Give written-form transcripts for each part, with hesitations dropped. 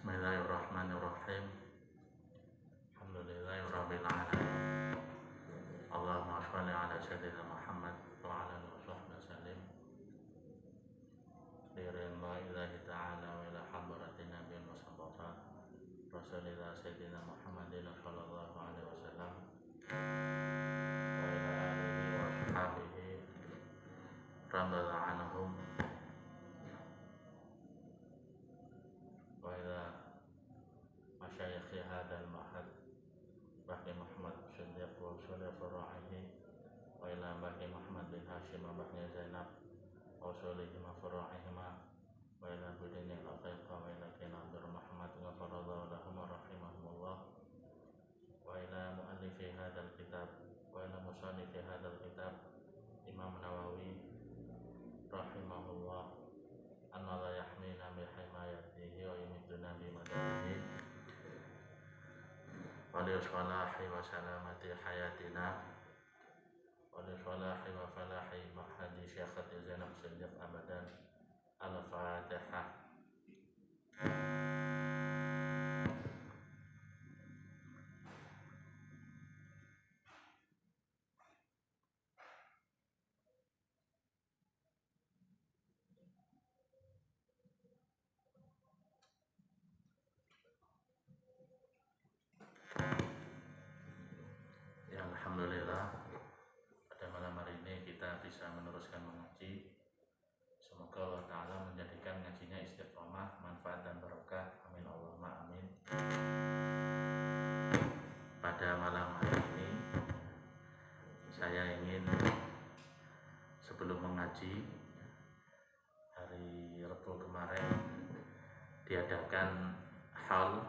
Bismillahirrahmanirrahim. Alhamdulillahirabbil alamin. Allahumma shalli ala sayyidina Muhammad wa ala alihi wasallim. Lillahi ta'ala wa ila hadratin nabiyil mustafa Rasulillah sayyidina Muhammadin sallallahu alaihi wasallam wa ila alihi wa sahbihi radhiyallahu anhum wa ila masyayikh hadzal mahad Bahri Muhammad Siddiq wa Sulaiman Fara'ihi wa ila Bahri Muhammad bin Hashim wa Bahri Zainab wa Sulaiman Fara'ihima wa ila Budini al-Afaiqa wa ila Kinadur Muhammad wa faradallahu lahum wa rahimahumullah wa ila mu'allifi hadzal kitab wa ila musannifi hadzal kitab Imam Nawawi rahimahullah anna la yahmina bi himayatihi wa yumiduna bi madadihi wa li salahi wa salamati hayatina wa li salahi wa falahi mahadi Syekhati Zainab Siddiq abadan. Al-Fatihah. Ya, alhamdulillah pada malam hari ini kita bisa meneruskan mengaji. Semoga Allah Ta'ala menjadikan ngajinya istiqomah, manfaat dan berkah. Amin Allahumma amin. Pada malam hari ini saya ingin sebelum mengaji, hari Rabu kemarin diadakan haul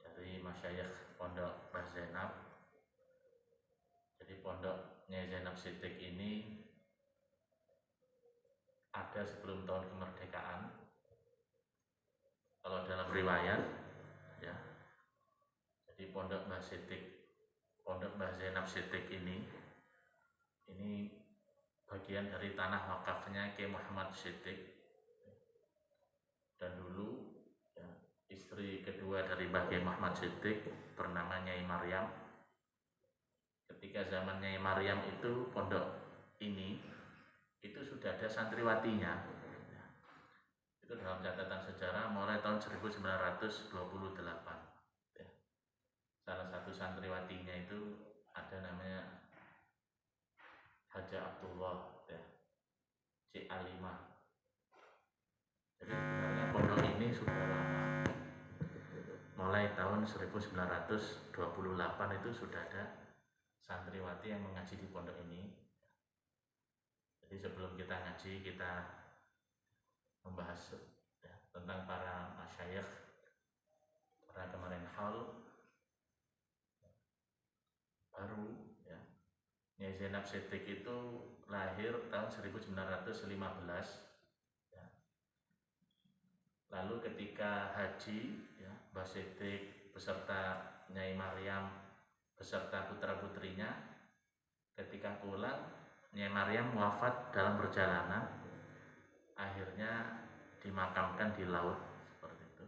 dari masyayikh Pondok Mbah Zainab. Jadi pondoknya Zainab Siddiq ini ada sebelum tahun kemerdekaan. Kalau dalam riwayat, ya, jadi pondok Mbah Siddiq, pondok Mbah Zainab Siddiq ini bagian dari tanah wakafnya Kiai Muhammad Siddiq. Dan dulu, ya, istri kedua dari Mbah Kiai Muhammad Siddiq bernama Nyai Maryam. Ketika zaman Nyai Maryam itu pondok ini itu sudah ada santriwatinya. Itu dalam catatan sejarah mulai tahun 1928. Ya. Salah satu santriwatinya itu ada namanya Haja Abdullah, ya, C. Alimah. Jadi sebenarnya pondok ini sudah lama. Mulai tahun 1928 itu sudah ada santriwati yang mengaji di pondok ini. Jadi sebelum kita ngaji, kita membahas, ya, tentang para masyayikh. Karena kemarin haul baru, ya, Nyai Zainab Siddiq itu lahir tahun 1915, ya. Lalu ketika haji, ya, Mbah Siddiq beserta Nyai Maryam beserta putra-putrinya, ketika pulang Nyai Maryam wafat dalam perjalanan, akhirnya dimakamkan di laut seperti itu.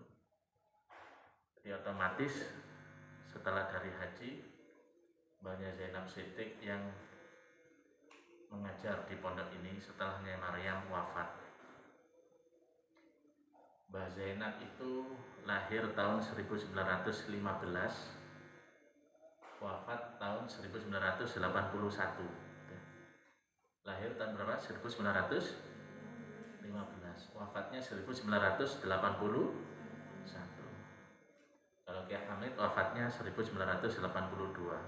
Jadi otomatis setelah dari haji, Mbahnya Zainab Siddiq yang mengajar di pondok ini setelah Nyai Maryam wafat. Mbah Zainab itu lahir tahun 1915, wafat tahun 1981. Lahir tahun berapa? 1915. Wafatnya 1981. Kalau Kiai Hamid wafatnya 1982.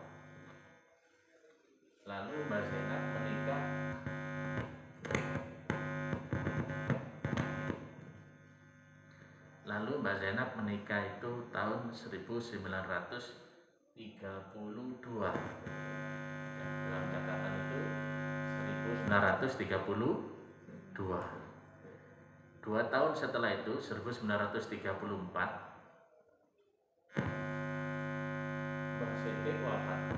Lalu Mbah Zainab menikah itu tahun 1932. Dalam catatan itu 1932. 2 tahun setelah itu 1934 Mbah Siddiq wafat.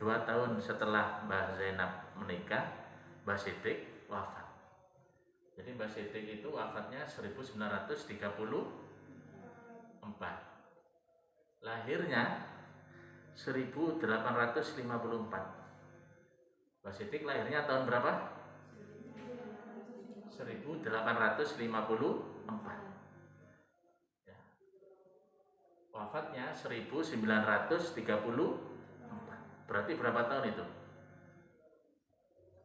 2 tahun setelah Mbah Zainab menikah, Mbah Siddiq wafat. Jadi Mbah Siddiq itu wafatnya 1934. Lahirnya 1854. Mbah Siddiq lahirnya tahun berapa? 1854. Ya. Wafatnya 1934. Berarti berapa tahun itu?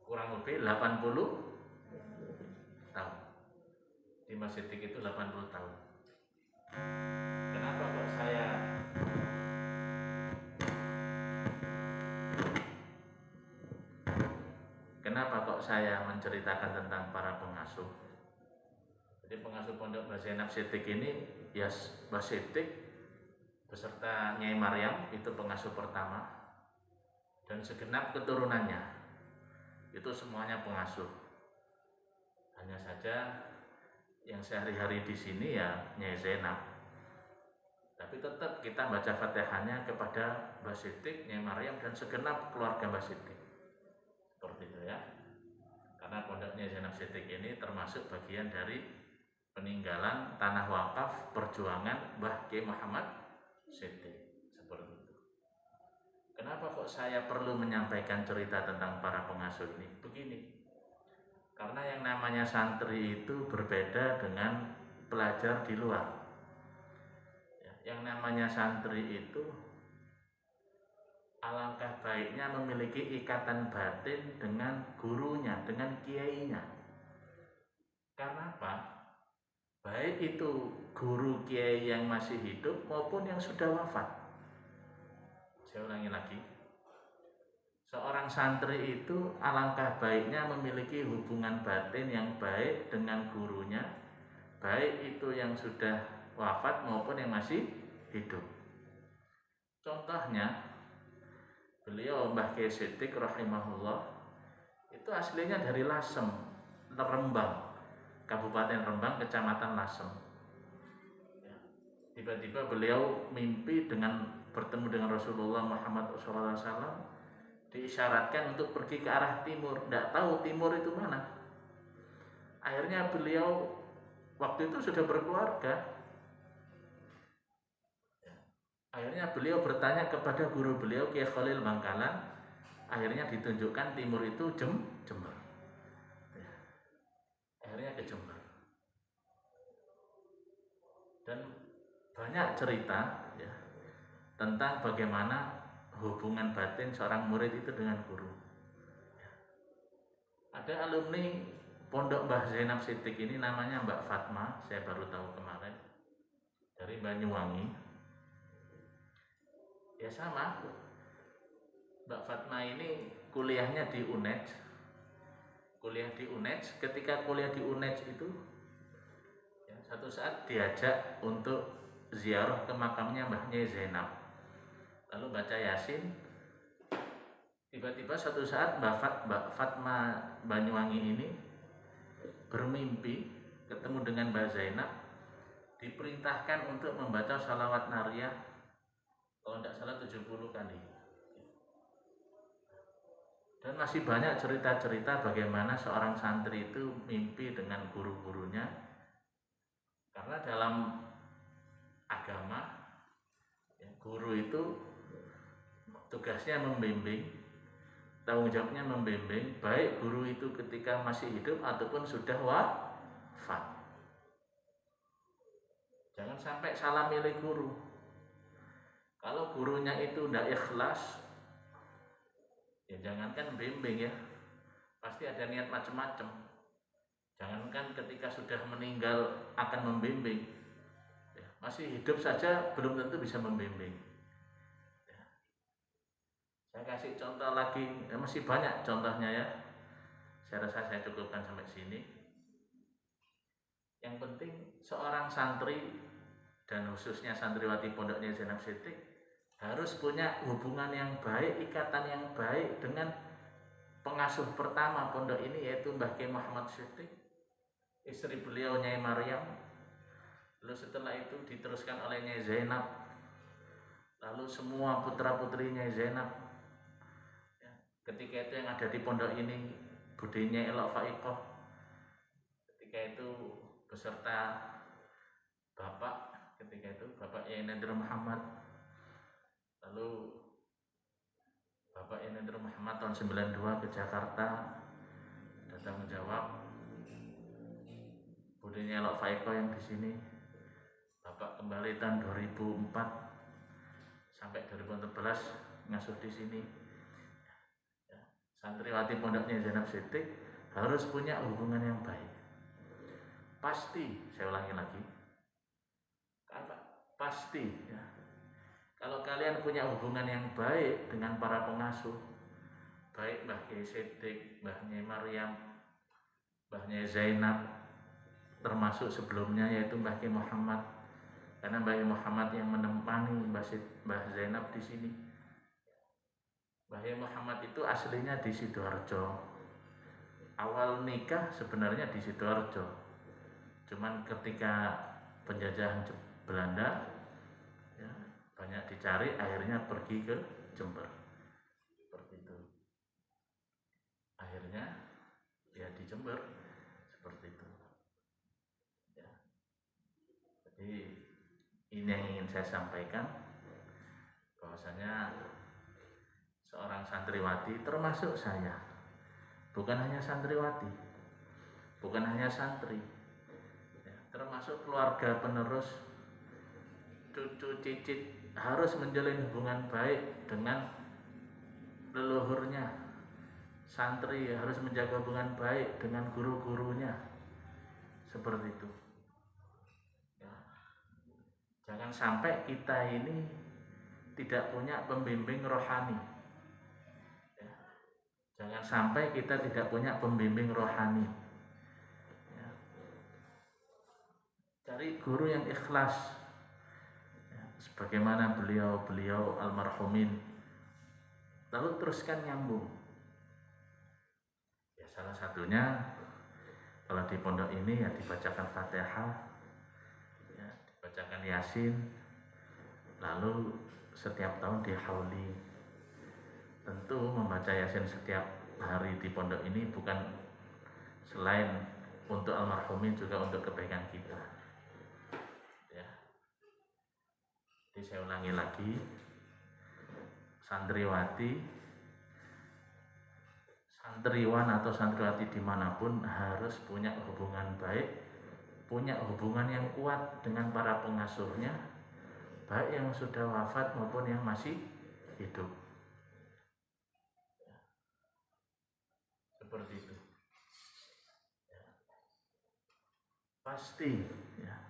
Kurang lebih 80 tahun. Di Mbah Siddiq itu 80 tahun. Kenapa kok saya menceritakan tentang para pengasuh? Jadi pengasuh pondok Mbah Zainab Siddiq ini ya Mbah Siddiq beserta Nyai Maryam itu pengasuh pertama, dan segenap keturunannya itu semuanya pengasuh. Hanya saja yang sehari-hari di sini ya Nyai Zainab. Tapi tetap kita baca Fatihahnya kepada Mbah Siddiq, Nyai Maryam, dan segenap keluarga Mbah Siddiq. Seperti itu ya. Karena pondoknya Zainab Siddiq ini termasuk bagian dari peninggalan tanah wakaf perjuangan Mbah Kiai Muhammad Siddiq. Seperti itu. Kenapa kok saya perlu menyampaikan cerita tentang para pengasuh ini? Begini. Karena yang namanya santri itu berbeda dengan pelajar di luar. Yang namanya santri itu alangkah baiknya memiliki ikatan batin dengan gurunya, dengan kiainya. Karena apa? Baik itu guru kiai yang masih hidup maupun yang sudah wafat. Saya ulangi lagi. Seorang santri itu alangkah baiknya memiliki hubungan batin yang baik dengan gurunya, baik itu yang sudah wafat maupun yang masih hidup. Contohnya, beliau Mbah Kiai Siddiq rahimahullah itu aslinya dari Lasem, Rembang, Kabupaten Rembang, Kecamatan Lasem. Tiba-tiba beliau mimpi bertemu dengan Rasulullah Muhammad SAW, diisyaratkan untuk pergi ke arah timur. Tidak tahu timur itu mana. Akhirnya beliau waktu itu sudah berkeluarga. Akhirnya beliau bertanya kepada guru beliau Kiai Khalil Bangkalan. Akhirnya ditunjukkan timur itu Jember. Akhirnya ke Jember. Dan banyak cerita ya, tentang bagaimana hubungan batin seorang murid itu dengan guru. Ada alumni pondok Mbah Zainab Siddiq ini namanya Mbak Fatma, saya baru tahu kemarin, dari Banyuwangi. Ya sama, Mbak Fatma ini kuliahnya di UNED. Ketika kuliah di UNED itu ya, satu saat diajak untuk ziarah ke makamnya Mbah Nyai Zainab, lalu baca Yasin. Tiba-tiba satu saat Mbak Fatma Banyuwangi ini bermimpi ketemu dengan Mbah Zainab, diperintahkan untuk membaca shalawat nariyah kalau tidak salah 70 kali. Dan masih banyak cerita-cerita bagaimana seorang santri itu mimpi dengan guru-gurunya. Karena dalam agama ya, guru itu tugasnya membimbing, tanggung jawabnya membimbing, baik guru itu ketika masih hidup ataupun sudah wafat. Jangan sampai salah milih guru. Kalau gurunya itu tidak ikhlas, ya jangankan bimbing ya, pasti ada niat macam-macam. Jangankan ketika sudah meninggal akan membimbing, ya, masih hidup saja belum tentu bisa membimbing. Ya. Saya kasih contoh lagi, ya, masih banyak contohnya ya. Saya rasa saya cukupkan sampai sini. Yang penting seorang santri dan khususnya santriwati pondoknya Zainab Siddiq harus punya hubungan yang baik, ikatan yang baik dengan pengasuh pertama pondok ini, yaitu Mbah Kiai Muhammad Siddiq, istri beliau Nyai Maryam. Lalu setelah itu diteruskan oleh Nyai Zainab, lalu semua putra-putri Nyai Zainab. Ketika itu yang ada di pondok ini Bude Nyai Elok Faikoh. Ketika ketika itu beserta Bapak, ketika itu Bapak Yai Nadir Muhammad. Lalu Bapak Yai Nadir Muhammad tahun 92 ke Jakarta, datang menjawab. Budinya Lok Faiko yang di sini. Bapak kembali tahun 2004 sampai 2014 ngasuh di sini. Ya, santriwati pondoknya Zainab Siddiq harus punya hubungan yang baik. Pasti, saya ulangi lagi. Pasti ya. Kalau kalian punya hubungan yang baik dengan para pengasuh, baik Mbah Kiai Siddiq, Mbah Nyai Maryam, Mbah Nyai Zainab, termasuk sebelumnya yaitu Mbah Kiai Muhammad, karena Mbah Kiai Muhammad yang menemani Mbah Zainab di sini. Mbah Kiai Muhammad itu aslinya di Sidoarjo. Awal nikah sebenarnya di Sidoarjo, cuman ketika penjajahan Belanda ya, banyak dicari, akhirnya pergi ke Jember. Seperti itu. Akhirnya ya di Jember seperti itu. Ya. Jadi ini yang ingin saya sampaikan, bahwasanya seorang santriwati termasuk saya, bukan hanya santriwati, bukan hanya santri, ya, termasuk keluarga penerus, cucu cicit harus menjalin hubungan baik dengan leluhurnya. Santri harus menjaga hubungan baik dengan guru-gurunya, seperti itu ya. Jangan sampai kita ini tidak punya pembimbing rohani ya. Jangan sampai kita tidak punya pembimbing rohani ya. Cari guru yang ikhlas sebagaimana beliau almarhumin, lalu teruskan nyambung ya. Salah satunya kalau di pondok ini ya dibacakan Fatihah ya, dibacakan Yasin, lalu setiap tahun dihauli. Tentu membaca Yasin setiap hari di pondok ini bukan selain untuk almarhumin, juga untuk kebaikan kita. Jadi saya ulangi lagi, santriwan atau santriwati dimanapun harus punya hubungan baik, punya hubungan yang kuat dengan para pengasuhnya, baik yang sudah wafat maupun yang masih hidup. Ya. Seperti itu. Ya. Pasti ya.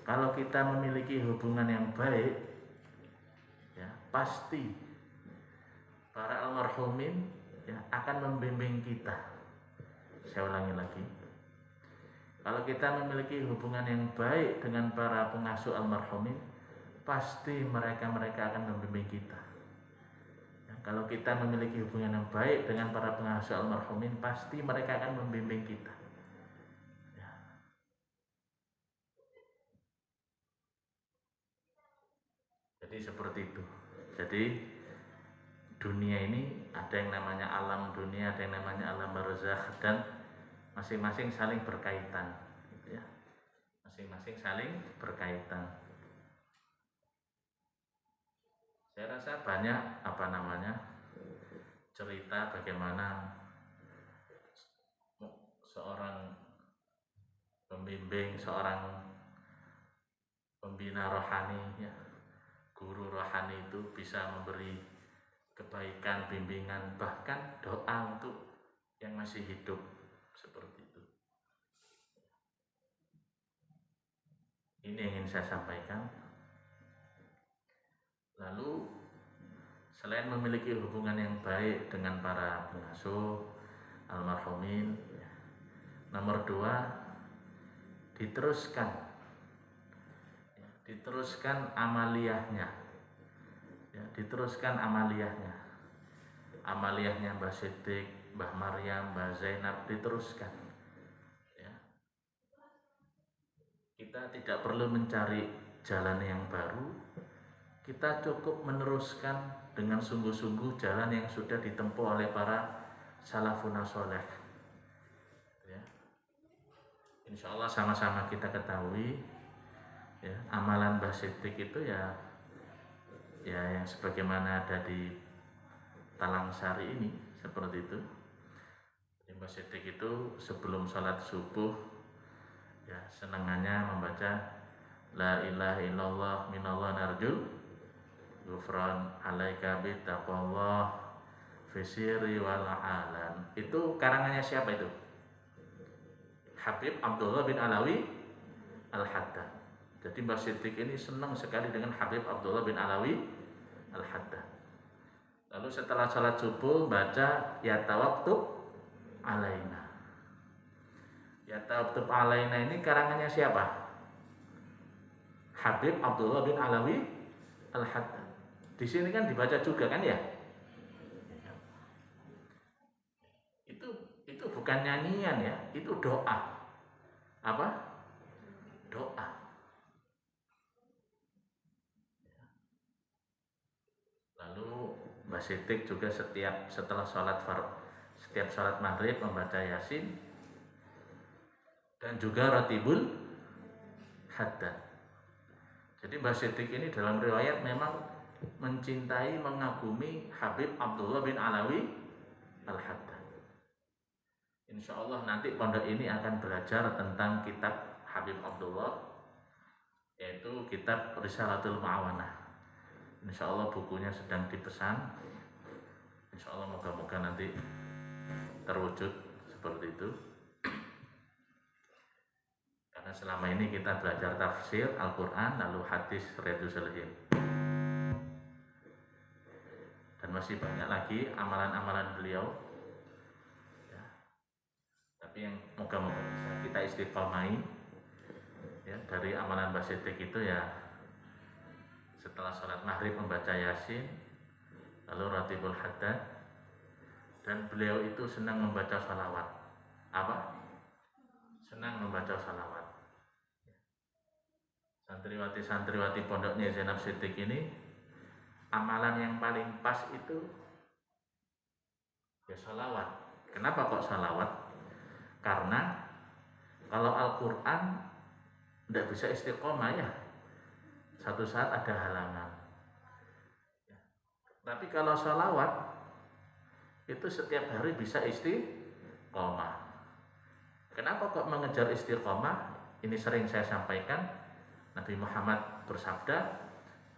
Kalau kita memiliki hubungan yang baik, ya pasti para almarhumin ya akan membimbing kita. Saya ulangi lagi, kalau kita memiliki hubungan yang baik dengan para pengasuh almarhumin, pasti mereka akan membimbing kita. Ya, kalau kita memiliki hubungan yang baik dengan para pengasuh almarhumin, pasti mereka akan membimbing kita. Jadi seperti itu. Jadi dunia ini ada yang namanya alam dunia, ada yang namanya alam barzakh, dan masing-masing saling berkaitan, gitu ya. Masing-masing saling berkaitan. Saya rasa banyak cerita bagaimana seorang pembimbing, seorang pembina rohani ya, guru rohani itu bisa memberi kebaikan, bimbingan, bahkan doa untuk yang masih hidup, seperti itu. Ini yang ingin saya sampaikan. Lalu selain memiliki hubungan yang baik dengan para pengasuh almarhumin, nomor 2, diteruskan amaliyahnya ya, amaliyahnya Mbah Siddiq, Mbah Maryam, Mbah Zainab, diteruskan ya. Kita tidak perlu mencari jalan yang baru, kita cukup meneruskan dengan sungguh-sungguh jalan yang sudah ditempuh oleh para salafun sholeh ya. Insya Allah sama-sama kita ketahui ya, amalan Mbah Siddiq itu ya yang sebagaimana ada di Talang Sari ini seperti itu. Mbah Siddiq itu sebelum sholat subuh ya senangannya membaca la ilaha illallah minallah narjul ghufran alaika bitaqwallah fisiri wal alan. Itu karangannya siapa itu? Habib Abdullah bin Alawi Al-Haddad. Jadi Mbah Siddiq ini senang sekali dengan Habib Abdullah bin Alawi Al-Haddad. Lalu setelah sholat subuh baca ya tawaktub alaina. Ya tawaktub alaina ini karangannya siapa? Habib Abdullah bin Alawi Al-Haddad. Di sini kan dibaca juga kan ya? Itu bukan nyanyian ya, itu doa. Apa? Doa. Lalu Mbah Siddiq juga setelah setiap sholat maghrib membaca Yasin dan juga Ratibul Haddad. Jadi Mbah Siddiq ini dalam riwayat memang mencintai, mengagumi Habib Abdullah bin Alawi Al-Haddad. Insya Allah nanti pondok ini akan belajar tentang kitab Habib Abdullah, yaitu kitab Risalatul Ma'awanah. Insya Allah bukunya sedang dipesan. Insya Allah moga-moga nanti terwujud seperti itu. Karena selama ini kita belajar tafsir Al-Quran, lalu hadis Riyadhus Shalihin. Dan masih banyak lagi amalan-amalan beliau. Ya. Tapi yang moga-moga bisa kita istiqomai. Ya, dari amalan Mbah Siddiq itu ya setelah sholat maghrib membaca Yasin, lalu Ratibul Haddad, dan beliau itu senang membaca salawat. Apa? Senang membaca salawat. Santriwati-santriwati pondoknya Zainab Siddiq ini amalan yang paling pas itu ya salawat. Kenapa kok salawat? Karena kalau Al-Quran tidak bisa istiqomah ya, satu saat ada halangan. Tapi kalau salawat itu setiap hari bisa istiqomah. Kenapa kok mengejar istiqomah? Ini sering saya sampaikan. Nabi Muhammad bersabda,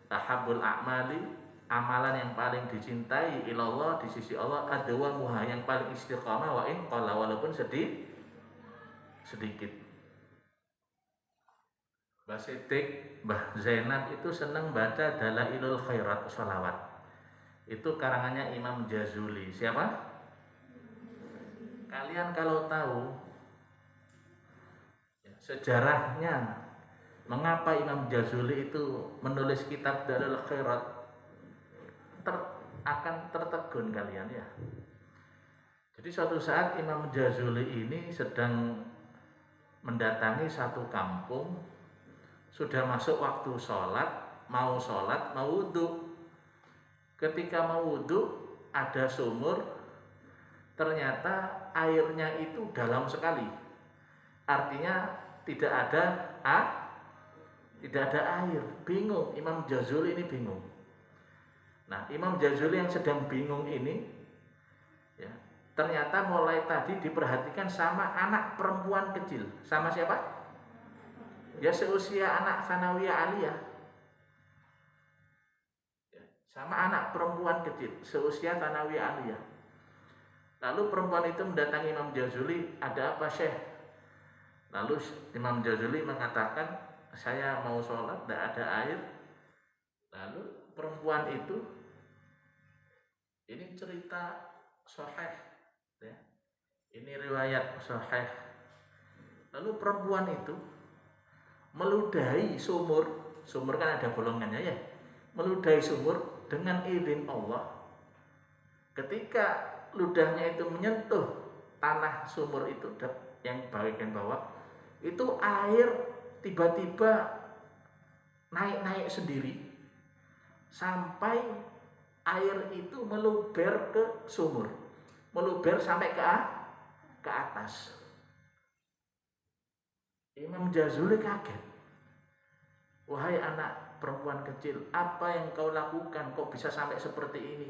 tahabbul a'mali, amalan yang paling dicintai ilallah di sisi Allah adwamuha, yang paling istiqomah wa in qalla, walaupun sedikit. Mbah Siddiq, Mbah Zainab itu senang baca Dalailul Khairat, sholawat. Itu karangannya Imam Jazuli. Siapa? Kalian kalau tahu sejarahnya mengapa Imam Jazuli itu menulis kitab Dalailul Khairat, akan tertegun kalian ya. Jadi suatu saat Imam Jazuli ini sedang mendatangi satu kampung, sudah masuk waktu sholat, mau wudhu. Ketika mau wudhu ada sumur, ternyata airnya itu dalam sekali, artinya tidak ada air. Bingung Imam Jazuli ini, bingung. Nah, Imam Jazuli yang sedang bingung ini ya, ternyata mulai tadi diperhatikan sama anak perempuan kecil. Sama siapa? Ya seusia anak Sanawiyah Aliyah. Sama anak perempuan kecil seusia Sanawiyah Aliyah. Lalu perempuan itu mendatangi Imam Jazuli, ada apa Syekh? Lalu Imam Jazuli mengatakan, saya mau sholat, tidak ada air. Lalu perempuan itu, ini cerita sahih ya. Ini riwayat sahih. Lalu perempuan itu meludahi sumur kan ada bolongannya ya, meludahi sumur dengan izin Allah. Ketika ludahnya itu menyentuh tanah sumur itu yang bagian bawah, itu air tiba-tiba naik sendiri sampai air itu meluber ke sumur, meluber sampai ke atas. Imam Jazuli kaget. Wahai anak perempuan kecil, apa yang kau lakukan? Kok bisa sampai seperti ini?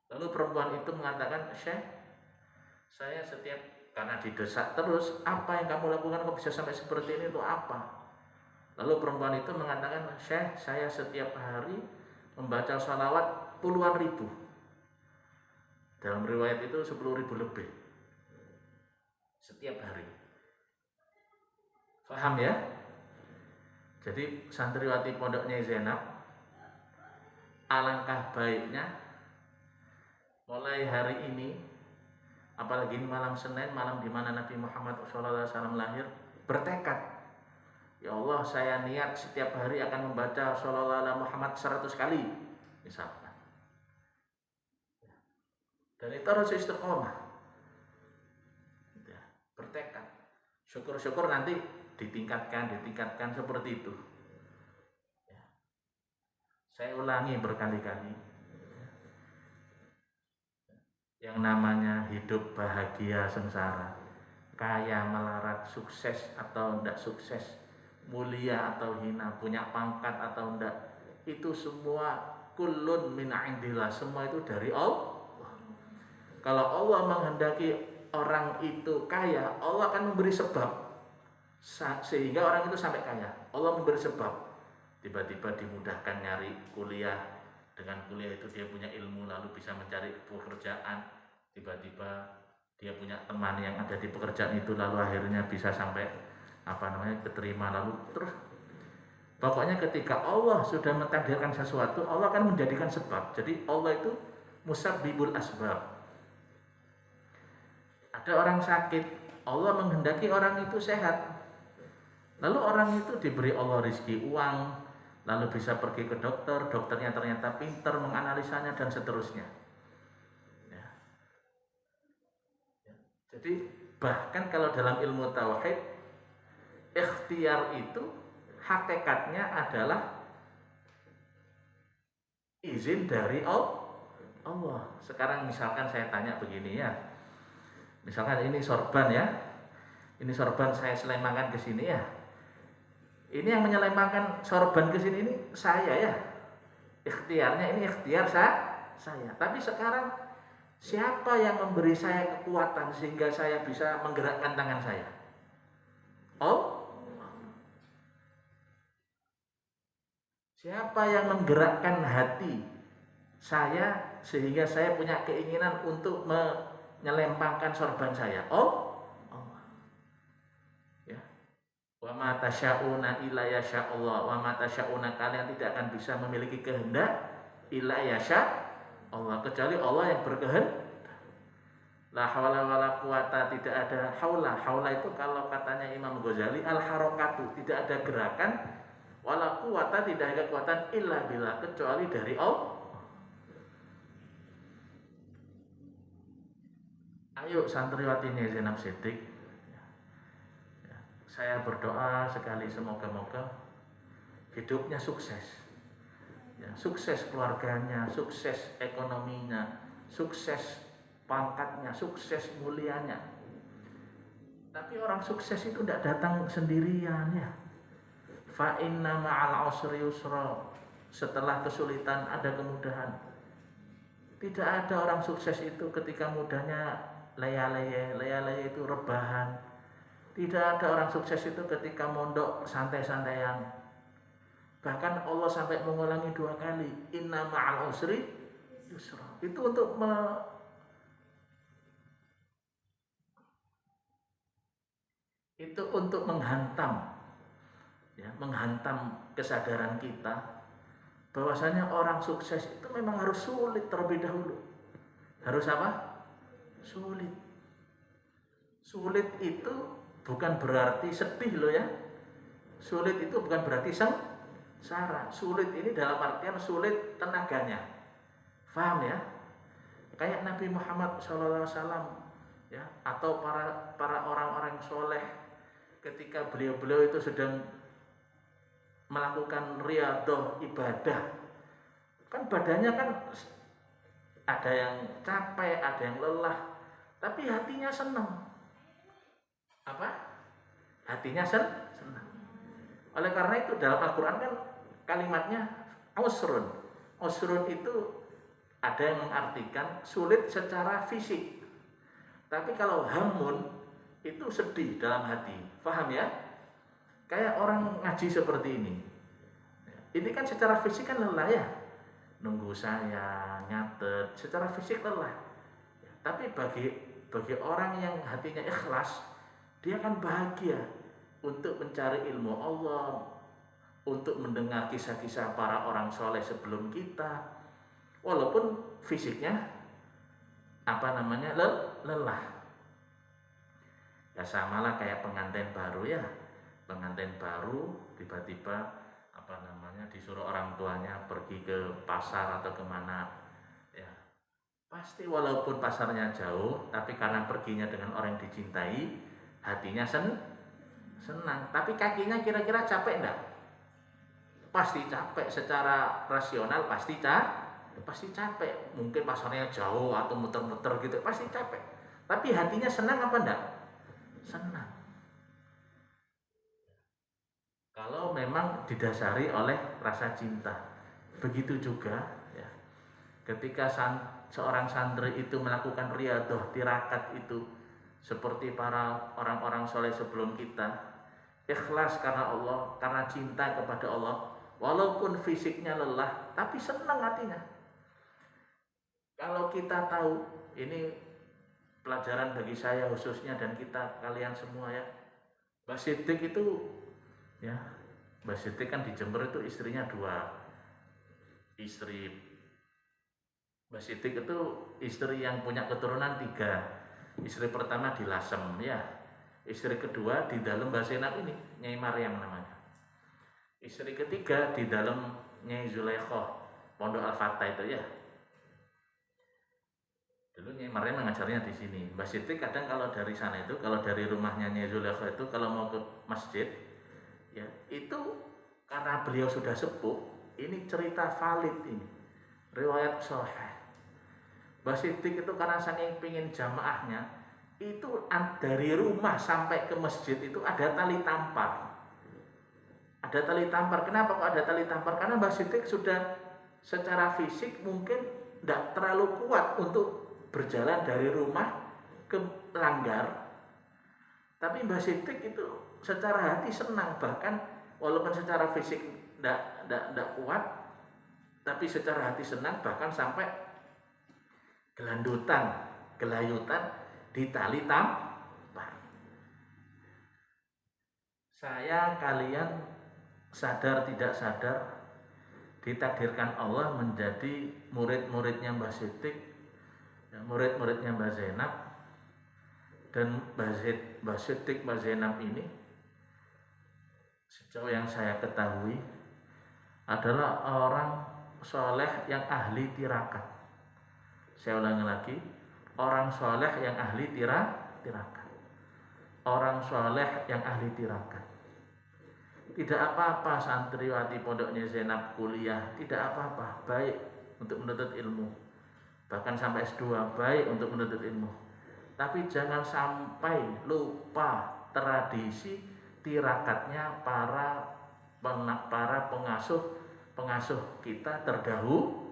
Lalu perempuan itu mengatakan, Syekh, saya setiap, karena didesak terus, apa yang kamu lakukan kok bisa sampai seperti ini, itu apa? Lalu perempuan itu mengatakan, Syekh, saya setiap hari membaca sholawat puluhan ribu. Dalam riwayat itu 10.000 lebih setiap hari. Paham ya? Jadi santriwati pondoknya Zainab, alangkah baiknya mulai hari ini, apalagi ini malam Senin, malam di mana Nabi Muhammad SAW lahir, bertekad, ya Allah, saya niat setiap hari akan membaca Shallallahu Alaihi Muhammad 100 kali misalkan. Dan itu harus istiqomah, bertekad. Syukur-syukur nanti ditingkatkan seperti itu. Saya ulangi berkali-kali, yang namanya hidup bahagia sengsara, kaya melarat, sukses atau tidak sukses, mulia atau hina, punya pangkat atau tidak, itu semua kullun min indillah, semua itu dari Allah. Kalau Allah menghendaki orang itu kaya, Allah akan memberi sebab sehingga orang itu sampai kaya. Allah memberi sebab, tiba-tiba dimudahkan nyari kuliah, dengan kuliah itu dia punya ilmu lalu bisa mencari pekerjaan, tiba-tiba dia punya teman yang ada di pekerjaan itu lalu akhirnya bisa sampai keterima, lalu terus pokoknya ketika Allah sudah mentakdirkan sesuatu, Allah akan menjadikan sebab. Jadi Allah itu musabbibul asbab. Ada orang sakit, Allah menghendaki orang itu sehat, lalu orang itu diberi Allah rezeki uang, lalu bisa pergi ke dokter, dokternya ternyata pintar menganalisanya dan seterusnya. Jadi bahkan kalau dalam ilmu tauhid, ikhtiar itu hakikatnya adalah izin dari Allah. Sekarang misalkan saya tanya begini ya, misalkan ini sorban ya, ini sorban saya selempangkan ke sini ya, ini yang menyelempangkan sorban ke sini ini saya ya, ikhtiarnya ini ikhtiar saya. Tapi sekarang siapa yang memberi saya kekuatan sehingga saya bisa menggerakkan tangan saya? Oh, siapa yang menggerakkan hati saya sehingga saya punya keinginan untuk menyelempangkan sorban saya? Oh, Allah. Ya. Wa ma tasyauna illa yasha Allah. Wa ma tasyauna, kalian tidak akan bisa memiliki kehendak illa yasha Allah, kecuali Allah yang berkehendak. La haula wala quwata, tidak ada haula. Haula itu kalau katanya Imam Ghazali al harokatu, tidak ada gerakan, wala quwata, tidak ada kekuatan illa billah, kecuali dari Allah. Ayo santriwatinya Zainab Siddiq, saya berdoa sekali semoga-moga hidupnya sukses. Sukses keluarganya, sukses ekonominya, sukses pangkatnya, sukses mulianya. Tapi orang sukses itu tidak datang sendirian ya. Fa inna ma'al usri yusra, setelah kesulitan ada kemudahan. Tidak ada orang sukses itu ketika mudahnya leye itu rebahan. Tidak ada orang sukses itu ketika mondok santai-santaian. Bahkan Allah sampai mengulangi 2 kali, inna ma'al usri yusra. Itu untuk menghantam kesadaran kita bahwasanya orang sukses itu memang harus sulit terlebih dahulu. Harus apa? Sulit. Sulit itu bukan berarti sedih loh ya. Sulit itu bukan berarti sengsara. Sulit ini dalam artian sulit tenaganya. Paham ya? Kayak Nabi Muhammad SAW ya, atau para orang-orang soleh ketika beliau itu sedang melakukan riyadhah ibadah, kan badannya kan ada yang capek, ada yang lelah, tapi hatinya senang. Apa? hatinya senang. Oleh karena itu dalam Al-Quran kan kalimatnya usrun. Usrun itu ada yang mengartikan sulit secara fisik. Tapi kalau hamun itu sedih dalam hati. Paham ya? Kayak orang ngaji seperti ini. Ini kan secara fisik kan lelah ya. Nunggu saya, nyatet, secara fisik lelah. Tapi bagi orang yang hatinya ikhlas, dia akan bahagia untuk mencari ilmu Allah, untuk mendengar kisah-kisah para orang soleh sebelum kita, walaupun fisiknya lelah. Ya samalah kayak pengantin baru ya, pengantin baru tiba-tiba disuruh orang tuanya pergi ke pasar atau kemana, ya pasti walaupun pasarnya jauh, tapi karena perginya dengan orang yang dicintai, hatinya senang. Tapi kakinya kira-kira capek enggak? Pasti capek. Secara rasional pasti capek. Mungkin pasarnya jauh atau muter-muter gitu, pasti capek. Tapi hatinya senang apa enggak? Senang. Kalau memang didasari oleh rasa cinta. Begitu juga ya. Ketika seorang santri itu melakukan riyadhah, tirakat itu seperti para orang-orang soleh sebelum kita, ikhlas karena Allah, karena cinta kepada Allah, walaupun fisiknya lelah, tapi senang hatinya. Kalau kita tahu, ini pelajaran bagi saya khususnya dan kita kalian semua ya. Mbah Siddiq itu ya, Mbah Siddiq kan di Jember itu istrinya 2 istri. Mbah Siddiq itu istri yang punya keturunan 3. Istri pertama di Lasem ya. Istri kedua di dalam Mbah Zainab ini, Nyai Maryam namanya. Istri ketiga di dalam Nyai Zulaikha, Pondok Al-Fatah itu ya. Dulu Nyai Maryam mengajarnya di sini. Mbah Siddiq kadang kalau dari sana itu, kalau dari rumahnya Nyai Zulaikha itu, kalau mau ke masjid, ya itu karena beliau sudah sepuh, ini cerita valid ini, riwayat sahih. Mbah Siddiq itu karena saking pingin jamaahnya, itu dari rumah sampai ke masjid itu ada tali tampar. Ada tali tampar. Kenapa kok ada tali tampar? Karena Mbah Siddiq sudah secara fisik mungkin tidak terlalu kuat untuk berjalan dari rumah ke Langgar. Tapi Mbah Siddiq itu secara hati senang, bahkan walaupun secara fisik tidak kuat, tapi secara hati senang, bahkan sampai gelayutan di tali tampar. Saya, kalian sadar tidak sadar ditakdirkan Allah menjadi murid-muridnya Mbah Siddiq, murid-muridnya Mbah Zainab. Dan Mbah Siddiq, Mbah Zainab ini sejauh yang saya ketahui adalah orang soleh yang ahli tirakat. Saya ulangi lagi, orang soleh yang ahli tirakat. Orang soleh yang ahli tirakat. Tidak apa-apa santriwati pondoknya Zainab kuliah, tidak apa-apa, baik untuk menuntut ilmu. Bahkan sampai S2 baik untuk menuntut ilmu. Tapi jangan sampai lupa tradisi tirakatnya para pengasuh kita terdahulu.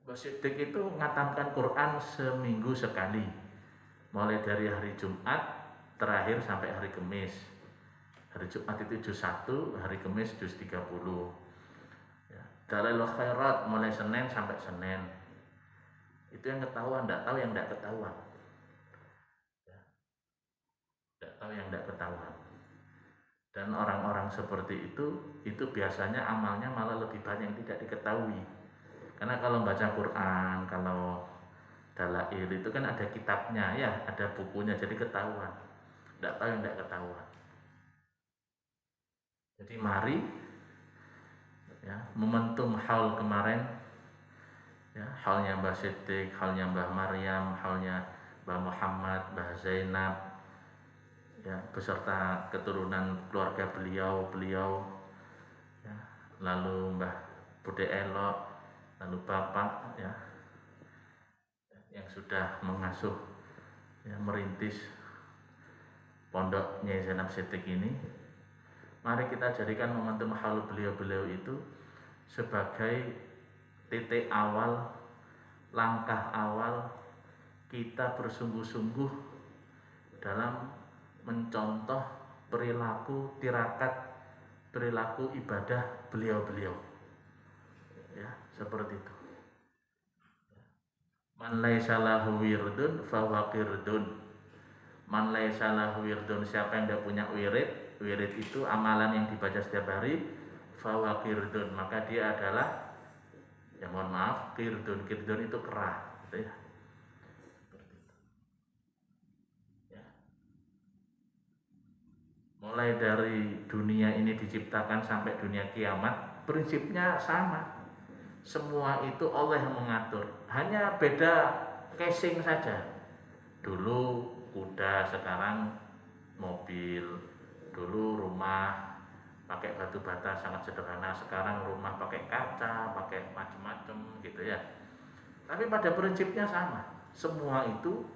Mbah Siddiq itu ngatamkan Quran seminggu sekali, mulai dari hari Jumat terakhir sampai hari Kamis. Hari Jumat itu juz 1, hari Kamis juz 30. Dalailul Khairat mulai Senin sampai Senin. Itu yang ketahuan, tidak tahu yang tidak ketahuan. Tidak tahu yang tidak ketahuan. Dan orang-orang seperti itu biasanya amalnya malah lebih banyak yang tidak diketahui. Karena kalau baca Quran, kalau dalail itu kan ada kitabnya ya, ada bukunya, jadi ketahuan. Tidak tahu yang tidak ketahuan. Jadi mari ya, momentum haul kemarin ya, haulnya Mbah Siddiq, haulnya Mbah Maryam, haulnya Mbah Muhammad, Mbah Zainab ya, beserta keturunan keluarga beliau ya, lalu Mbah Bude Elok, lalu Bapak ya, yang sudah mengasuh ya, merintis pondok Nyai Zainab Shittik ini, mari kita jadikan momentum haul beliau-beliau itu sebagai titik awal, langkah awal kita bersungguh-sungguh dalam mencontoh perilaku tirakat, perilaku ibadah beliau-beliau, ya, seperti itu. Man laisa lahu wirdun fahuwa qirdun. Man laisa lahu wirdun, siapa yang tidak punya wirid, wirid itu amalan yang dibaca setiap hari, fahuwa qirdun, maka dia adalah, ya mohon maaf, qirdun. Qirdun itu kera, gitu ya. Mulai dari dunia ini diciptakan sampai dunia kiamat, prinsipnya sama. Semua itu Allah yang mengatur, hanya beda casing saja. Dulu kuda, sekarang mobil. Dulu rumah pakai batu bata sangat sederhana, sekarang rumah pakai kaca, pakai macam-macam gitu ya. Tapi pada prinsipnya sama, semua itu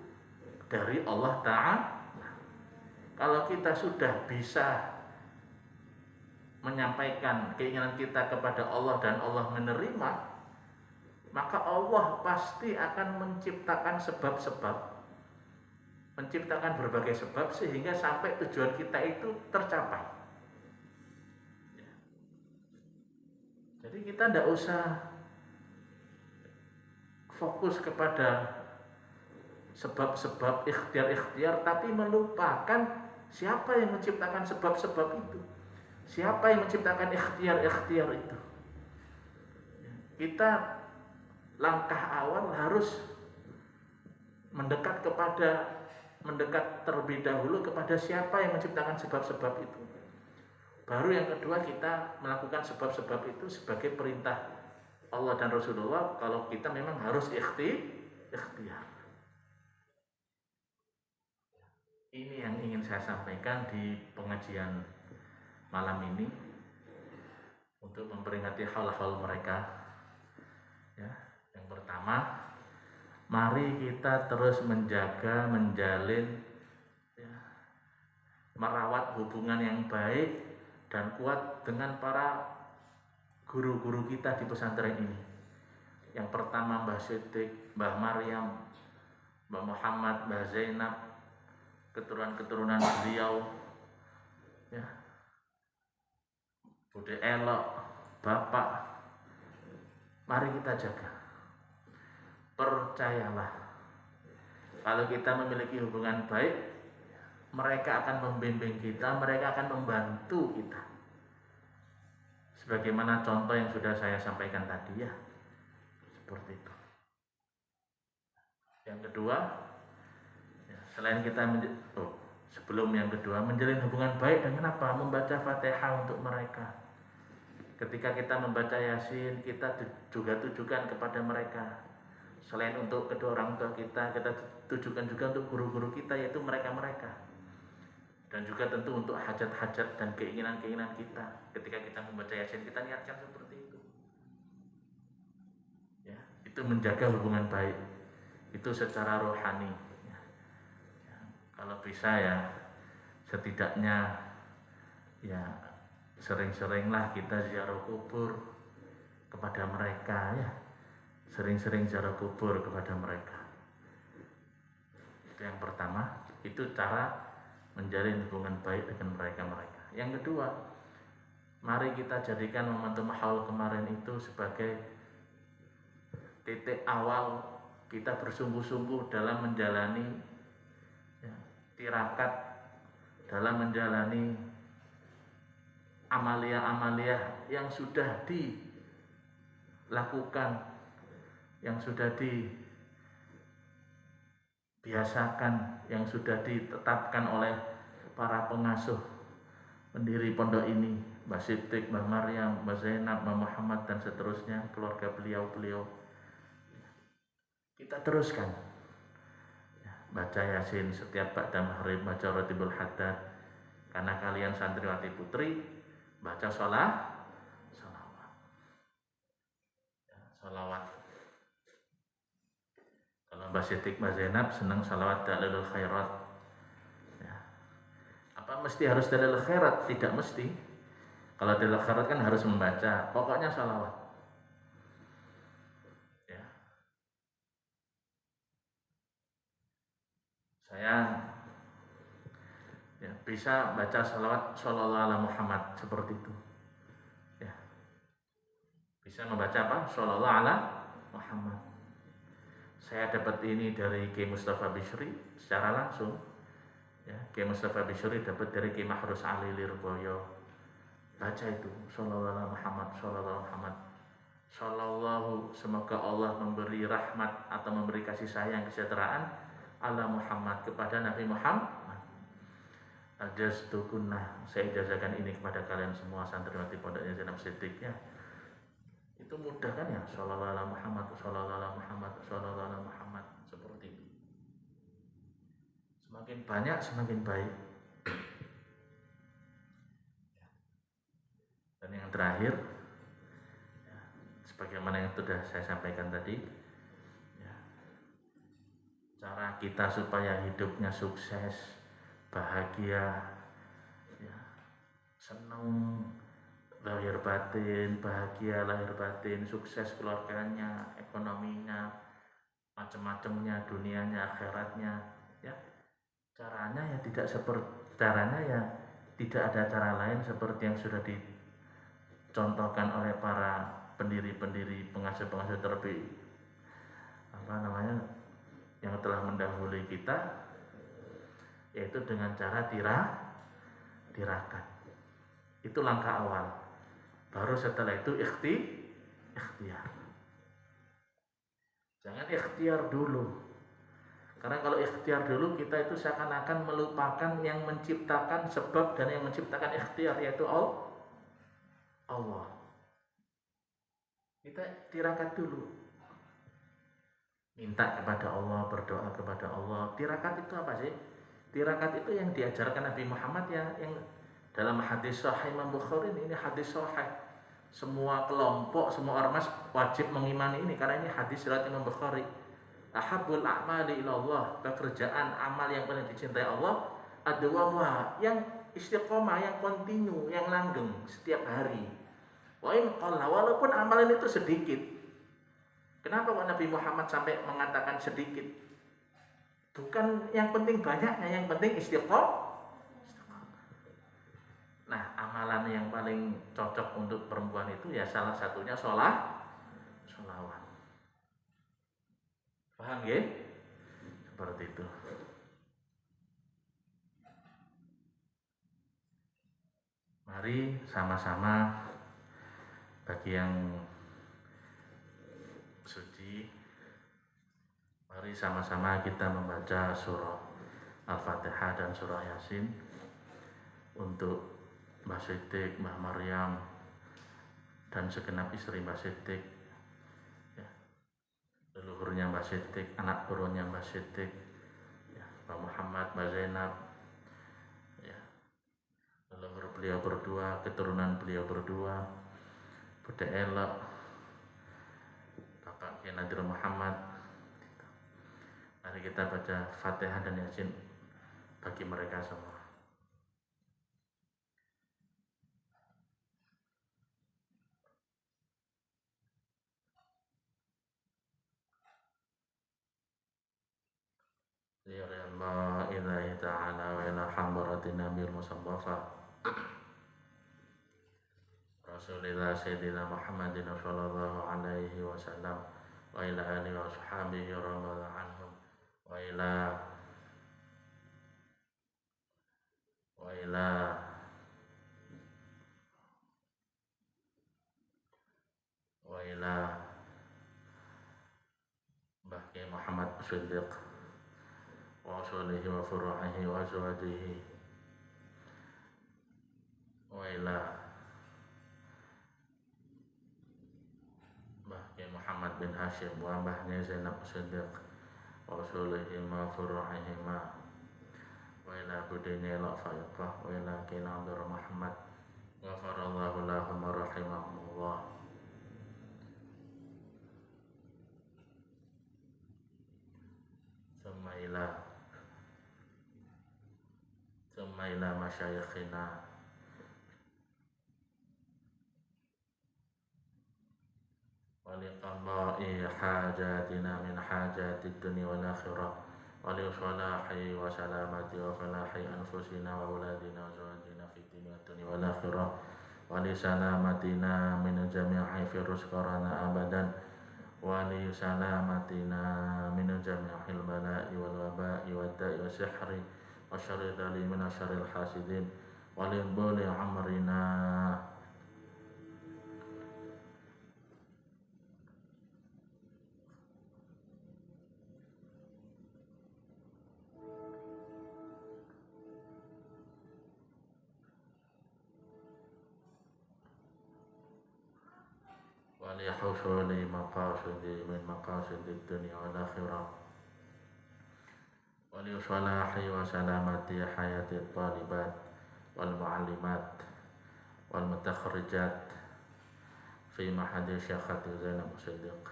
dari Allah Ta'ala. Kalau kita sudah bisa menyampaikan keinginan kita kepada Allah dan Allah menerima, maka Allah pasti akan menciptakan sebab-sebab, menciptakan berbagai sebab sehingga sampai tujuan kita itu tercapai. Jadi kita tidak usah fokus kepada sebab-sebab ikhtiar-ikhtiar, tapi melupakan siapa yang menciptakan sebab-sebab itu, siapa yang menciptakan ikhtiar-ikhtiar itu. Kita langkah awal harus mendekat terlebih dahulu kepada siapa yang menciptakan sebab-sebab itu. Baru yang kedua kita melakukan sebab-sebab itu sebagai perintah Allah dan Rasulullah, kalau kita memang harus ikhtiar. Ini yang ingin saya sampaikan di pengajian malam ini untuk memperingati haul-haul mereka. Ya, yang pertama, mari kita terus menjaga, menjalin, ya, merawat hubungan yang baik dan kuat dengan para guru-guru kita di pesantren ini. Yang pertama Mbah Shittik, Mbah Maryam, Mbah Muhammad, Mbah Zainab, keturunan-keturunan beliau, ya, Bude Elok, Bapak, mari kita jaga. Percayalah, kalau kita memiliki hubungan baik, mereka akan membimbing kita, mereka akan membantu kita. Sebagaimana contoh yang sudah saya sampaikan tadi, ya, seperti itu. Yang kedua, selain kita sebelum yang kedua, menjalin hubungan baik dengan apa? Membaca Fatihah untuk mereka. Ketika kita membaca Yasin, kita juga tujukan kepada mereka. Selain untuk kedua orang tua kita tujukan juga untuk guru-guru kita, yaitu mereka-mereka. Dan juga tentu untuk hajat-hajat dan keinginan-keinginan kita. Ketika kita membaca Yasin, kita niatkan seperti itu. Ya, itu menjaga hubungan baik. Itu secara rohani. Kalau bisa ya setidaknya ya sering-seringlah kita ziarah kubur kepada mereka, ya, sering-sering ziarah kubur kepada mereka. Itu yang pertama, itu cara menjalin hubungan baik dengan mereka-mereka. Yang kedua, mari kita jadikan momentum haul kemarin itu sebagai titik awal kita bersungguh-sungguh dalam menjalani tirakat, dalam menjalani amalia-amalia yang sudah dilakukan, yang sudah dibiasakan, yang sudah ditetapkan oleh para pengasuh pendiri pondok ini, Mbah Shittik, Mbah Maryam, Mbah Zainab, Mbah Muhammad dan seterusnya, keluarga beliau-beliau. Kita teruskan baca Yasin setiap ba'da maghrib, baca Ratibul Haddad. Karena kalian santriwati putri, baca sholawat. Kalau Mbak Siti, Mbak Zainab senang salawat dalilul khairat. Ya. Apa mesti harus dalilul khairat? Tidak mesti. Kalau dalilul khairat kan harus membaca. Pokoknya salawat. Ya. Saya ya, bisa baca salawat Shallallahu Alaihi Muhammad seperti itu. Ya. Bisa membaca apa? Shallallahu Alaihi Muhammad. Saya dapat ini dari Kiai Mustafa Bishri secara langsung. Ya, Kiai Mustafa Bishri dapat dari Kiai Mahrus Ali Lirboyo. Baca itu Shallallahu Alaihi Muhammad, Shallallahu Alaihi Muhammad. Shallallahu, semoga Allah memberi rahmat atau memberi kasih sayang kesejahteraan ala Muhammad, kepada Nabi Muhammad. Ajaztukunna, saya ijazahkan ini kepada kalian semua santriwati pondoknya Zainab Siddiq. Ya. Itu mudah kan ya, Shallallahu Alaihi Muhammad, Shallallahu Alaihi Muhammad, Shallallahu Alaihi Muhammad, seperti itu. Semakin banyak semakin baik. Dan yang terakhir, ya, sebagaimana yang sudah saya sampaikan tadi, ya, cara kita supaya hidupnya sukses, bahagia, ya, senang lahir batin, bahagia lahir batin, sukses keluarganya, ekonominya, macam-macamnya, dunianya, akhiratnya, ya. Caranya ya tidak ada cara lain seperti yang sudah dicontohkan oleh para pendiri-pendiri pengasuh-pengasuh terlebih yang telah mendahului kita, yaitu dengan cara tirakat. Itu langkah awal. Baru setelah itu ikhtiar. Jangan ikhtiar dulu. Karena kalau ikhtiar dulu, kita itu seakan-akan melupakan yang menciptakan sebab dan yang menciptakan ikhtiar, yaitu Allah. Kita tirakat dulu. Minta kepada Allah, berdoa kepada Allah. Tirakat itu apa sih? Tirakat itu yang diajarkan Nabi Muhammad yang dalam hadis sahih Imam Bukhari ini hadis sahih. Semua kelompok, semua ormas wajib mengimani ini karena ini hadis riwayat Imam Bukhari. Ahabbul a'mali ilallah, pekerjaan amal yang paling dicintai Allah adwamuha, yang istiqomah, yang kontinu, yang langgeng setiap hari. Wa in qalla, walaupun amalan itu sedikit. Kenapa Nabi Muhammad sampai mengatakan sedikit? Bukan yang penting banyaknya, yang penting istiqomah. Nah, amalan yang paling cocok untuk perempuan itu ya salah satunya sholawat. Paham ya? Seperti itu. Mari sama-sama, bagi yang suci, mari sama-sama kita membaca surah Al-Fatihah dan surah Yasin untuk Mbak Siddiq, Mbak Maryam, dan segenap istri Mbak Siddiq, ya, leluhurnya Mbak Siddiq, anak turunnya Mbak Siddiq, ya, Mbak Muhammad, Mbak Zainab, ya, leluhur beliau berdua, keturunan beliau berdua, Bude Elok, Bapak Kiai Nadir Muhammad. Mari kita baca Fatihah dan Yasin bagi mereka semua. Ya Allah, ilahi ta'ala wa ila hambarati nabil musabbafa Rasulillah Sayyidina Muhammadin sallallahu alaihi wasallam wa ila alihi wa sahbihi radhiyallahu anhum wa ila Mbah Kiai Muhammad Siddiq wa asolihi wa furu'ihi wa azwajihi wa ila Mbah Kiai Muhammad bin Hashim wa Mbahnya Zainab Siddiq wa asolihi wa furu'ihi wa ila budini la fayqah wa ila Kiai Nadir Muhammad ghafarallahu lahum wa rahimahumullah. ثم إلى مشايخنا ولقضاء حاجاتنا من حاجات الدنيا والآخرة ولصلاح وسلامة وفلاح أنفسنا وأولادنا وزوجنا في الدنيا والآخرة ولسلامتنا من جميع فيروس كورونا أبدا ولسلامتنا من جميع البلاء والوباء والداء والسحر وشر الظالمين وشر الحاسدين ولطول عمرنا ولحصول مقاصدي من مقاصد الدنيا والآخرة ولصلاح وسلامة حياة الطالبات والمعلمات والمتخرجات في معهد الشيخ زينب الصديق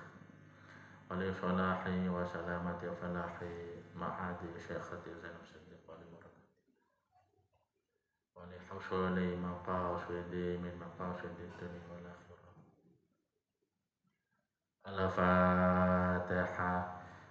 ولصلاح وسلامة وفلاح معهد الشيخ زينب الصديق ولحصول مقاصدي من مقاصد الدنيا والآخرة. Al-Fatihah.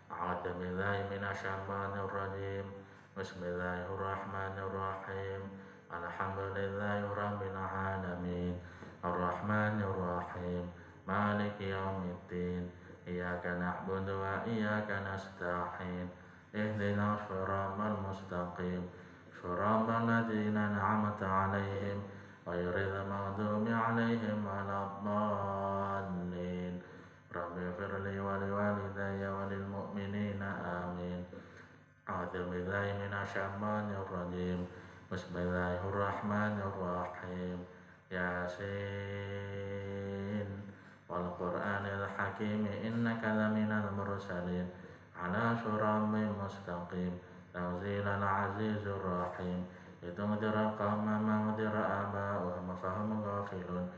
A'udzu billahi minasyaitonir rajim. Bismillahirrahmanirrahim. Alhamdulillahi rabbil alamin. Arrahmanir rahim. Maliki yaumiddin. Iyyaka na'budu wa iyyaka nasta'in. Ihdinas shiratal mustaqim. Shiratal ladzina an'amta 'alaihim ghairil maghdubi 'alaihim waladdallin. Rabbi firli wa liwalidayya wa lil mu'minina amin. A'udzu billahi minasyaitonir rajim. Bismillahirrahmanirrahim. Yasin wal Qur'anil hakim innaka laminal mursalin ala siratal mustaqim. Tanzilal azizir rahim. Litunzira qauman ma unzira aba'uhum fahum ghafilun.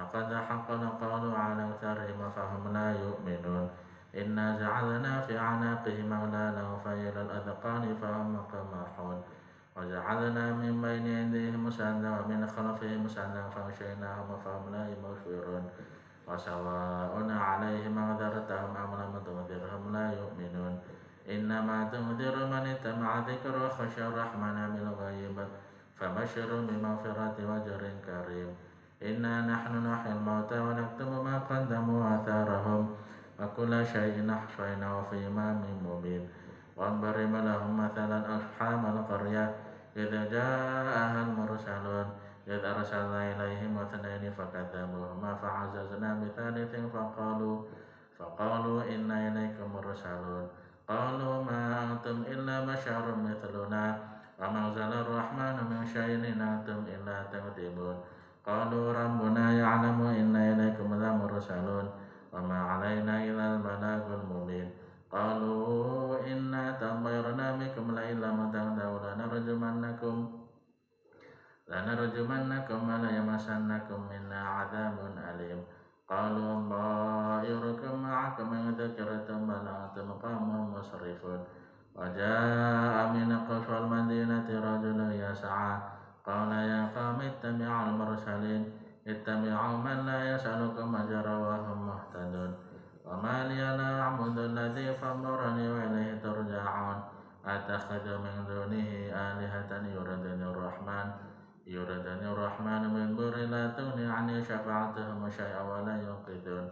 Laqad haqqal qawlu 'ala aktsarihim fahum la yu'minun. Inna ja'alna fi 'anaqihim aghlalan fa ila al-adqani fahum muqmahun. Wa ja'alna min bayni aydihim saddan wa min khalfihim saddan faghshaynahum fahum la yubsirun. Wa sawa'un 'alaihim anzartahum am lam tunzirhum la yu'minun. Innama tunziru man ittama'a dzikra wa khashiya ar-rahmana bil ghaib fabashshirhum bi maghfiratin wa ajrin karim. Inna nahnu nuhyil mauta wa naktubu ma qaddamu wa atharahum wa kulla shay'in ahsaynahu fi imamin mubin. Wadrib lahum mathalan ashabal qaryah idh ja'aha al-mursalun idh arsalna ilaihim ithnaini fakadzabuhuma fa'azzazna bi thalithin faqalu inna ilaikum mursalun. Qalu ma antum illa basharun mithluna wa ma anzala ar-rahmanu min shay'in in antum illa takdzibun. Qalu rabbuna ya'lamu inna ilaikum lamursalun wa ma 'alaina illal balagul mubin. Qalu inna tamayrna bikum la illam tantahu lanarjumannakum wa la yamassannakum minna 'adzabun alim. Qalu dha'irukum ma'akum in dzakirtum bal antum qaumun musrifun. Wa jaa'a min aqsal madinati rajulun yas'a. Qala ya qaumi ittabi'ul mursalin ittabi'u man la yas'alukum ajra wa hum muhtadun. Wa ma liya la a'budu alladhi fatarani wa ilayhi turja'un. Attakhidhu min dunihi alihatan yuridunir rahman min dhurri la tughni 'anni syafa'atuhum syai'an wa la yunqidhun.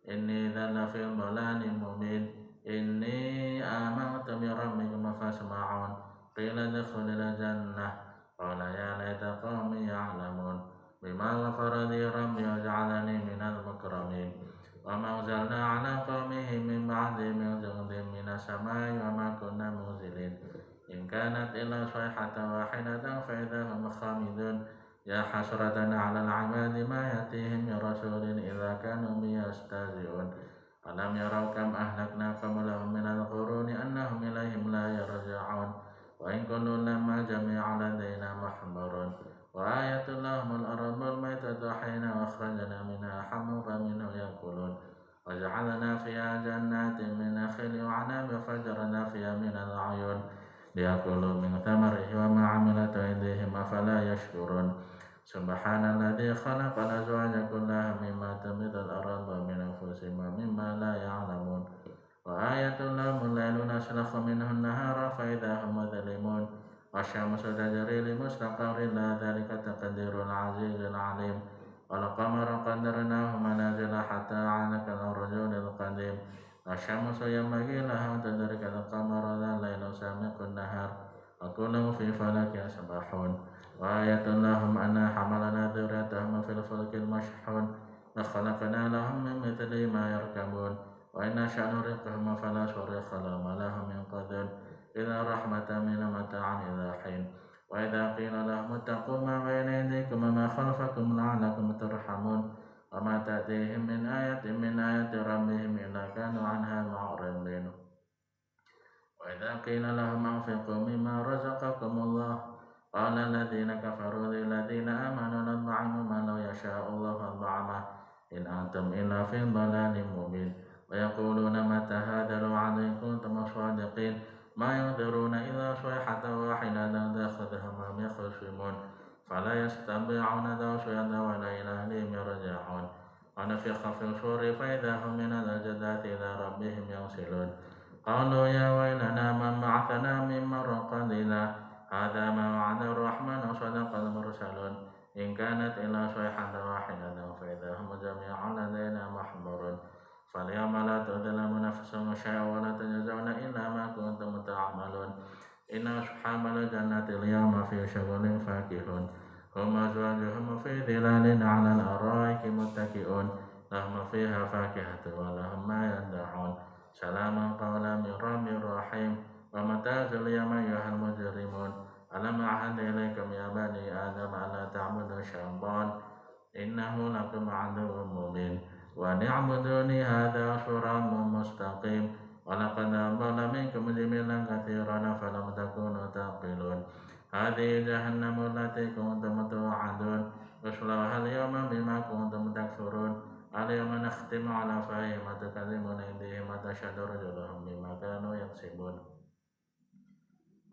Inni dhalla fi dhalalin mubin. Inni amantu bi rabbikum fasma'un. Qila udkhulil jannah. Qala ya laita qaumi ya'lamun bima ghafara li rabbi wa ja'alani minal mukramin. Wa ma anzalna 'ala qaumihi min ba'di min junudin minas samai wa ma kunna munzilin. In kanat illa sayhatan wahidatan fa idza hum khamidun. Ya hasratan 'alal 'ibadi ma yatihim min rasulin idza kanu yastahzi'un. Alam yarau kam ahlakna qablahum minal quruni annahum ilaihim la yarji'un. Wa in kullu lamma jami'un ladaina muhdarun. Wa ayatul lahumul ardul maytatu hina wa akhrajna minha habban faminhu yakulun. Wa ja'alna fiha jannatin min nakhilin wa الأعناب وفجرنا فيها من العيون ليأكلوا من ثمره وما عملت أيديهم أفلا يشكرون سبحان الذي خلق الأزواج كلها مما تنبت الأرض ومن أنفسهم ومما لا يعلمون وآية لهم الليل نسلخ منه النهار فإذا هم مظلمون والشمس تجري لمستقر لها ذلك تقدير العزيز العليم والقمر قدرناه منازل حتى عاد كالرجل القديم الشمس ينبغي لها أن تدرك القمر الليل سابق النهار وكل في فلك يسبحون وآية لهم أنا حملنا ذريتهم في الفلك المشحون وخلقنا لهم من مثله ما يركبون وإن نشأ نغرقهم فلا صريخ لهم لهم من قدر إذا رحمة من متاع إلى حين وإذا قيل لهم اتقوا ما بين أيديكم وما خلفكم لعلكم ترحمون وما تأتيهم من آية ربهم إلا كانوا عنها معرضين وإذا قيل لهم أنفقوا مما رزقكم الله قال الذين كفروا للذين آمنوا نطعم ما لو يشاء الله فأطعمه إن أنتم إلا في ضلال مبين ويقولون متى هذا الوعد إن كنتم صادقين ما ينظرون إلا صيحة واحدة تأخذهم وهم يخصمون فلا يستطيعون توصية ولا إلى أهلهم يرجعون ونفخ في الصور فإذا هم من الأجداث إلى ربهم ينسلون قالوا يا ويلنا من بعثنا من مرقدنا هذا ما وعد الرحمن وصدق المرسلون إن كانت إلا صيحة واحدة فإذا هم جميعا لدينا محضرون فاليوم لا تظلم نفس شيئا ولا تجزون إلا ما كنتم تعملون إن أصحاب الجنة اليوم في شغل فاكهون هم أزواجهم في ظلال على الأرائك متكئون لهم فيها فاكهة ولهم ما يدعون سلاما قولا من رب رحيم ومتاز اليوم أيها المجرمون ألم أعهد إليكم يا بني آدم ألا تعبدوا الشيطان إنه لكم عدو مبين وأن اعبدوني هذا صراط مستقيم ولقد أضل منكم جبلا كثيرا فلم تكونوا تعقلون هذه جهنم التي كنتم توعدون اصلوها اليوم بما كنتم تكفرون اليوم نختم على أفواههم وتكلمنا أيديهم وتشهد أرجلهم بما كانوا يكسبون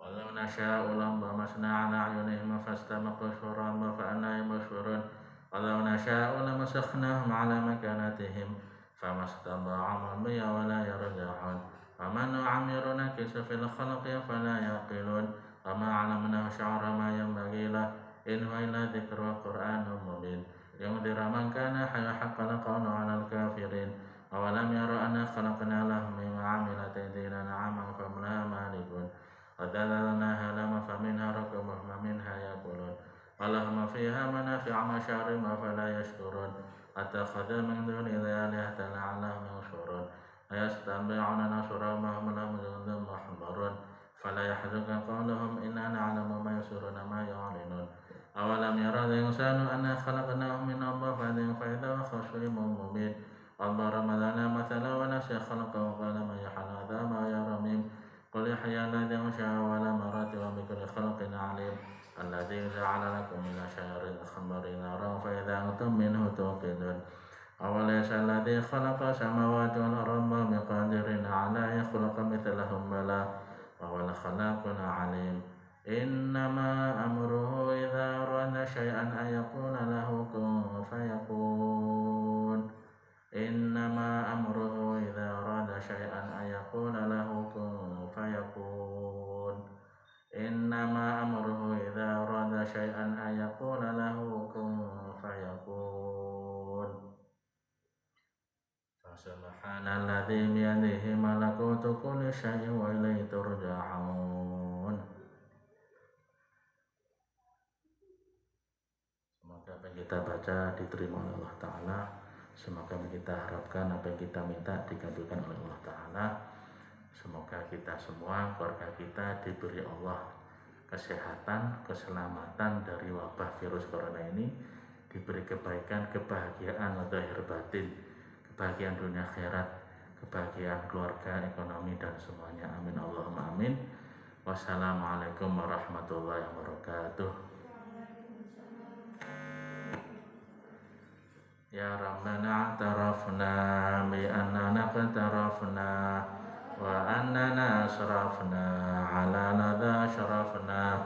ولو نشاء لطمسنا على أعينهم فاستبقوا الصراط فأنى يبصرون ولو نشاء لمسخناهم على مكانتهم فما استطاعوا مضيا ولا يرجعون ومن نعمر نكس في الخلق فلا يعقلون وما علمناه شعر ما ينبغي له إن هو إلا ذكر وقرآن مبين لينذر من كان حي حق القول على الكافرين أولم يروا أنا خلقنا لهم مما عملت أيدينا نعما فهم لها مالكون وذللناها لهم فمنها ركوبهم ومنها يأكلون ولهم فيها منافع مشارب فلا يشكرون أتخذوا من دون آلهة لعلهم ينصرون ويستطيعون نصرهم وهم لهم جند محضرون فلا يحزنك قولهم إنا نعلم ما يسرون ما يعلنون أولم يرى الإنسان أنا خلقناه من نطفة فإذا هو خصيم مبين وضرب لنا مثلا ونسي خلقه وقال من يحيي العظام وهي رميم قل يحيي الذي أنشأ أول مرة وبكل خلق عليم الذي جعل لكم من الشجر الأخضر نارا فإذا أنتم منه توقدون أوليس الذي خلق السماوات والأرض بقادر على أن يخلق مثلهم بلى وهو الخلاق العليم إنما أمره إذا أراد شيئا أن يقول له كن فيكون إنما أمره إذا أراد شيئا أن يقول له كن فيكون إنما أمره إذا أراد شيئا أن يقول له كن فيكون فسبحان الذي بيده ملكوت كل شيء وإليه ترجعون. Semoga apa yang kita baca diterima oleh Allah Ta'ala. Semoga kita harapkan apa yang kita minta dikabulkan oleh Allah Ta'ala. Semoga kita semua, keluarga kita diberi Allah kesehatan, keselamatan dari wabah virus corona ini, diberi kebaikan, kebahagiaan zahir batin, kebahagiaan dunia akhirat, kebahagiaan keluarga, ekonomi dan semuanya. Amin Allahumma amin. Wassalamualaikum warahmatullahi wabarakatuh. Ya Rabbana atarafna bi annana qatarafna وأننا أسرفنا على لدى شرفنا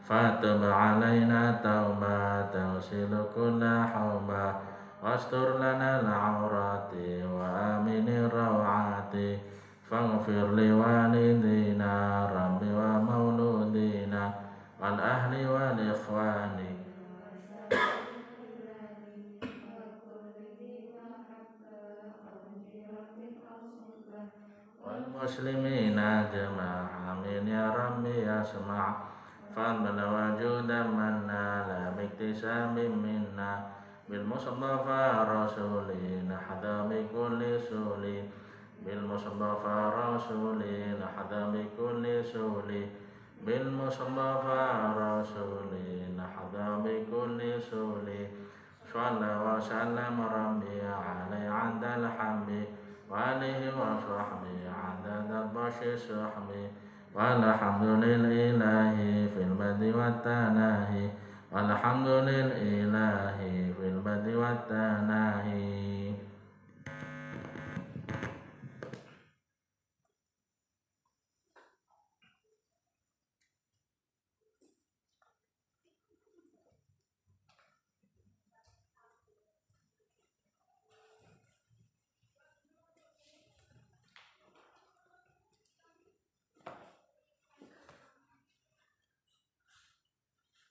فتب علينا توبة تغسل كل حوبة واستر لنا العورات وآمن الروعات فاغفر لوالدينا رب ومولودينا والأهل والإخوان والمسلمين جميعا آمين يا ربي اسمع فضل وجودا منا لا باكتساب منا بالمصطفى رسولي نحظى بكل سولي بالمصطفى رسولي نحظى بكل سولي بالمصطفى رسولي نحظى بكل سولي صلى وسلم ربي عليه عند الحمد وآله وصحبه عدد البشر صحبه والحمد لله في البدء والتناهي والحمد لله في البدء والتناهي